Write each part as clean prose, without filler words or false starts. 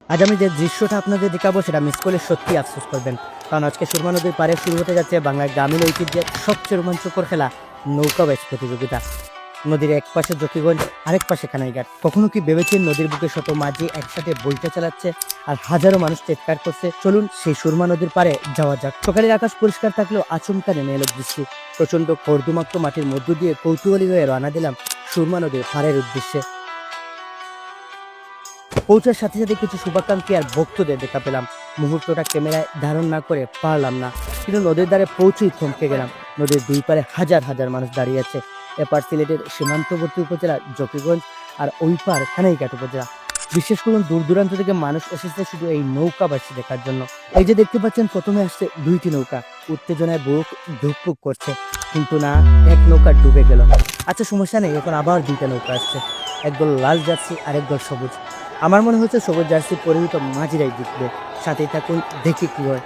আজ আমি যে দৃশ্যটা আপনাদের দেখাবো সেটা মিস করলে সত্যি আফসোস করবেন, কারণ আজকে সুরমা নদীর পাড়ে শুরু হতে যাচ্ছে বাংলার গ্রামীণ ঐতিহ্যের সবচেয়ে রোমাঞ্চকর খেলা নৌকা বাইচ প্রতিযোগিতা। নদীর এক পাশে জকিগঞ্জ, আরেক পাশে কানাইঘাট। কখনো কি ভেবেছেন নদীর বুকে শত মাঝি একসাথে বইটা চালাচ্ছে আর হাজারো মানুষ চিৎকার করছে? চলুন সেই সুরমা নদীর পাড়ে যাওয়া যাক। সকালের আকাশ পরিষ্কার থাকলেও আচমকা নেমে এলো বৃষ্টি। প্রচন্ড কর্দমাক্ত মাটির মধ্য দিয়ে কৌতূহলী হয়ে রওনা দিলাম সুরমা নদীর পাড়ের উদ্দেশ্যে। পৌঁছার সাথে সাথে কিছু শুভাকাঙ্ক্ষী আর ভক্তদের দেখা পেলাম। মুহূর্তটা ক্যামেরায় ধারণ না করে পারলাম না, কিন্তু নদীর ধারে পৌঁছেই থমকে গেলাম। নদীর দুই পারে হাজার হাজার মানুষ দাঁড়িয়ে আছে। এপার সিলেটের সীমান্তবর্তী উপজেলা জকিগঞ্জ আর ওই পার কানাইঘাট উপজেলা। বিশেষ করুন দূর দূরান্ত থেকে মানুষ এসেছে শুধু এই নৌকা বাসি দেখার জন্য। এই যে দেখতে পাচ্ছেন, প্রথমে আসছে দুইটি নৌকা। উত্তেজনায় বুক ধুকপুক করছে, কিন্তু না, এক নৌকা ডুবে গেল। আচ্ছা, সমস্যা নেই, এখন আবার দুইটা নৌকা আসছে। একদল লাল জার্সি আর একদল সবুজ। আমার মনে হচ্ছে সবুজ জার্সি পরিহিত মাঝিরাই জিতবে। সাথেই থাকুন, দেখি কি হয়।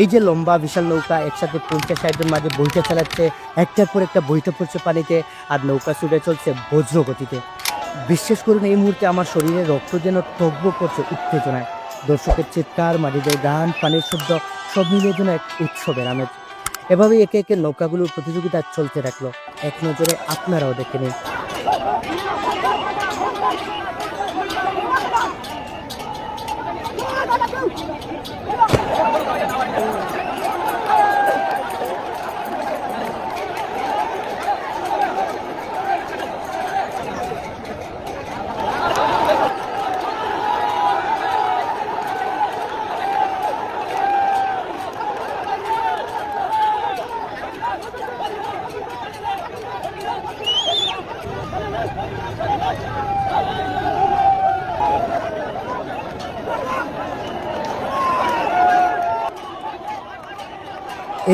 এই যে লম্বা বিশাল নৌকা একসাথে 50-60 জন মাঝে বইটা চালাচ্ছে, একটার পর একটা বইটা পড়ছে পানিতে, আর নৌকা ছুটে চলছে বজ্র গতিতে। বিশ্বাস করুন, এই মুহূর্তে আমার শরীরে রক্ত যেন টগবগ করছে উত্তেজনায়। দর্শকের চিৎকার, মাঝিদের গান, পানির শব্দ, সব মিলিয়ে যেন এক উৎসবের আমেজ। এভাবেই একে একে নৌকাগুলোর প্রতিযোগিতা চলতে থাকলো। এক নজরে আপনারাও দেখে নিন।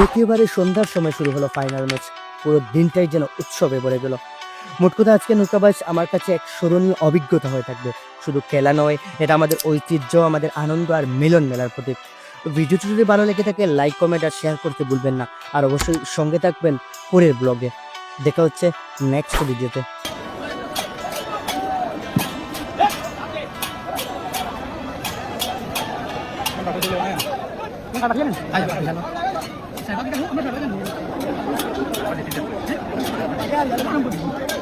একেবারে সন্ধ্যার সময় শুরু হলো ফাইনাল ম্যাচ। পুরো দিনটাই যেন উৎসবে ভরে গেল। মোট কথা, আজকে নৌকাবাজ আমার কাছে এক স্মরণীয় অভিজ্ঞতা হয়ে থাকবে। শুধু খেলা নয়, এটা আমাদের ঐতিহ্য, আমাদের আনন্দ আর মিলন মেলার প্রতীক। ভিডিওটি যদি ভালো লেগে থাকে, লাইক, কমেন্ট আর শেয়ার করতে ভুলবেন না। আর অবশ্যই সঙ্গে থাকবেন পরের ব্লগে। দেখা হচ্ছে নেক্সট ভিডিওতে। Saya